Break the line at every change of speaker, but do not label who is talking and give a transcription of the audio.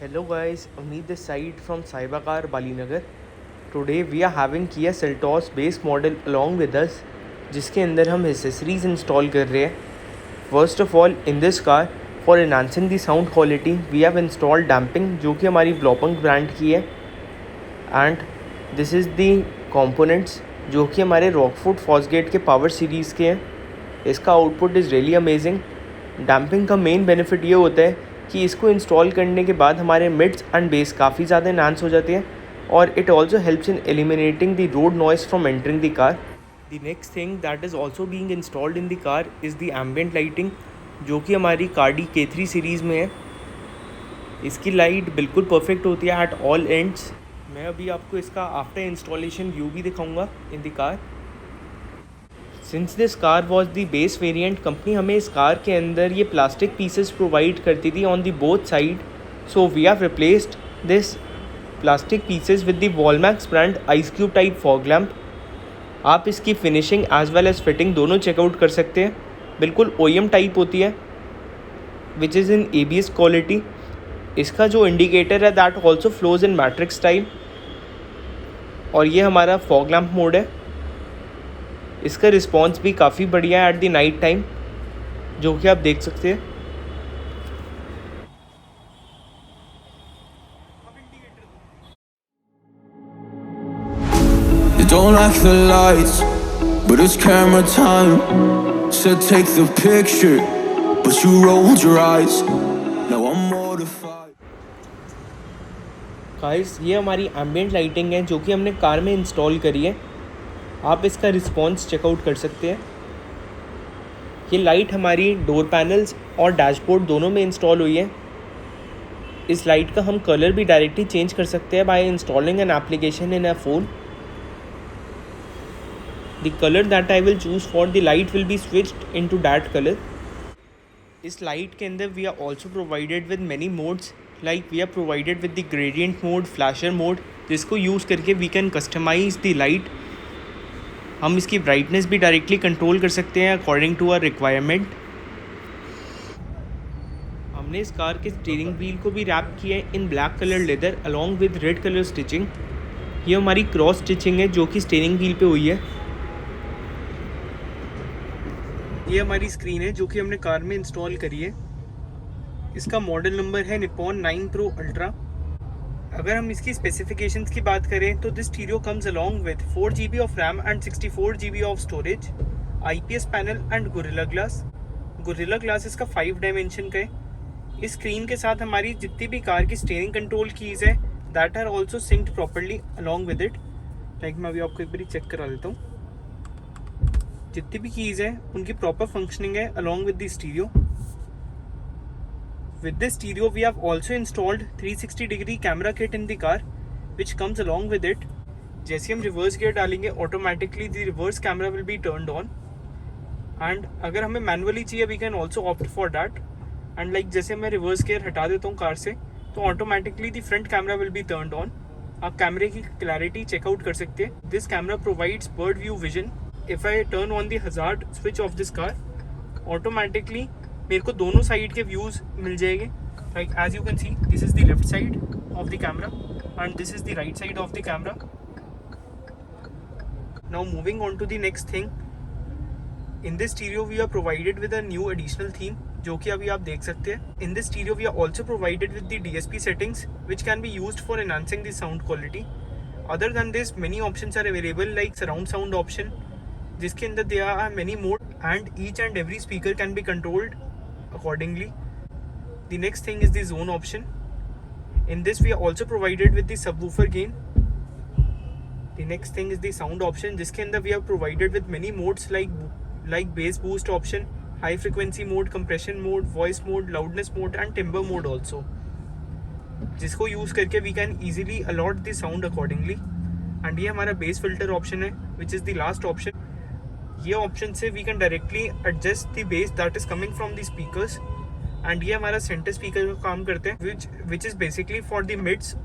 Hello guys, Amit this side from Cybercar Balinagar. Today we are having Kia Seltos base model along with us, जिसके अंदर हम accessories install कर रहे हैं. First of all, in this car, for enhancing the sound quality, we have installed damping जो कि हमारी Vlopeng brand की है. And this is the components जो कि हमारे Rockford Fosgate के power series के हैं. इसका output is really amazing. Damping का मेन बेनिफिट ये होता है कि इसको इंस्टॉल करने के बाद हमारे मिड्स एंड बेस काफ़ी ज़्यादा इन्हांस हो जाते हैं और it also helps in eliminating the road noise from entering the car. The next thing that is also being installed in the car is the ambient lighting जो कि हमारी Cardy K3 series में है. इसकी लाइट बिल्कुल perfect होती है at all ends. मैं अभी आपको इसका आफ्टर इंस्टॉलेशन व्यू भी दिखाऊंगा in the car. Since this car was the base variant, company हमें इस कार के अंदर ये प्लास्टिक पीसेस प्रोवाइड करती थी on the both side. So we have replaced this plastic pieces with the Walmax brand ice cube type fog lamp. आप इसकी finishing as well as fitting दोनों चेकआउट कर सकते हैं. बिल्कुल OEM टाइप होती है which is in ABS quality. इसका जो इंडिकेटर है that also flows in matrix type और ये हमारा फॉग लैम्प मोड है. इसका रिस्पॉन्स भी काफ़ी बढ़िया है एट द नाइट टाइम जो कि आप देख सकते हैं.
You don't like the lights, but it's camera time. Said take the picture, but you rolled your eyes. Now I'm mortified.
Guys, ये हमारी एम्बियंट लाइटिंग है जो कि हमने कार में इंस्टॉल करी है. आप इसका रिस्पॉन्स चेकआउट कर सकते हैं. ये लाइट हमारी डोर पैनल्स और डैशबोर्ड दोनों में इंस्टॉल हुई है. इस लाइट का हम कलर भी डायरेक्टली चेंज कर सकते हैं by installing an application in a phone. The colour that I will choose for the light will be switched into that colour. इस लाइट के अंदर we are also provided with many modes like we are provided with the gradient mode, flasher mode, जिसको use करके we can customise the light. हम इसकी brightness भी directly control कर सकते हैं अकॉर्डिंग टू आवर रिक्वायरमेंट. हमने इस कार के स्टीयरिंग व्हील को भी रैप किया है in black colour leather along with red colour stitching. ये हमारी क्रॉस स्टिचिंग है जो कि स्टीयरिंग व्हील पे हुई है. ये हमारी स्क्रीन है जो कि हमने कार में इंस्टॉल करी है. इसका मॉडल नंबर है निपॉन 9 Pro Ultra. अगर हम इसकी स्पेसिफिकेशंस की बात करें तो this stereo comes along with 4 GB of RAM and 64 GB of storage, IPS panel and gorilla glass. Gorilla glass इसका 5 डायमेंशन का है. इस स्क्रीन के साथ हमारी जितनी भी कार की स्टीयरिंग कंट्रोल कीज़ है that are also synced properly along with it. Like मैं अभी आपको एक बार चेक करा देता हूँ. जितनी भी कीज़ है उनकी प्रॉपर फंक्शनिंग है along with the stereo. With this stereo, we have also installed 360-degree camera kit in the car, which comes along with it. जैसे हम रिवर्स गियर डालेंगे automatically the reverse camera will be turned on. And अगर हमें manually चाहिए we can also opt for that. And like जैसे मैं reverse gear हटा देता हूँ कार से तो automatically the front camera will be turned on. आप कैमरे की क्लैरिटी चेकआउट कर सकते हैं. This camera provides bird view vision. If I turn on the hazard switch of this car, automatically मेरे को दोनों साइड के व्यूज़ मिल जाएंगे. Like as you can see this is the left side of the camera and this is the right side of the camera. Now moving on to the next thing. In this stereo we are provided with a new additional theme जो कि अभी आप देख सकते हैं. In this stereo we are also provided with the DSP settings which can be used for enhancing the sound quality. Other than this many options are available like surround sound option जिसके अंदर there are many mode and each and every speaker can be controlled accordingly. The next thing is the zone option. In this we are also provided with the subwoofer gain. The next thing is the sound option जिसके अंदर we are provided with many modes like bass boost option, high frequency mode, compression mode, voice mode, loudness mode and timbre mode also, जिसको use करके we can easily allot the sound accordingly. And ये हमारा bass filter option है which is the last option. ये option से we can directly adjust the bass that is coming from the speakers. And ये हमारा centre speaker का काम करते हैं which is basically for the midst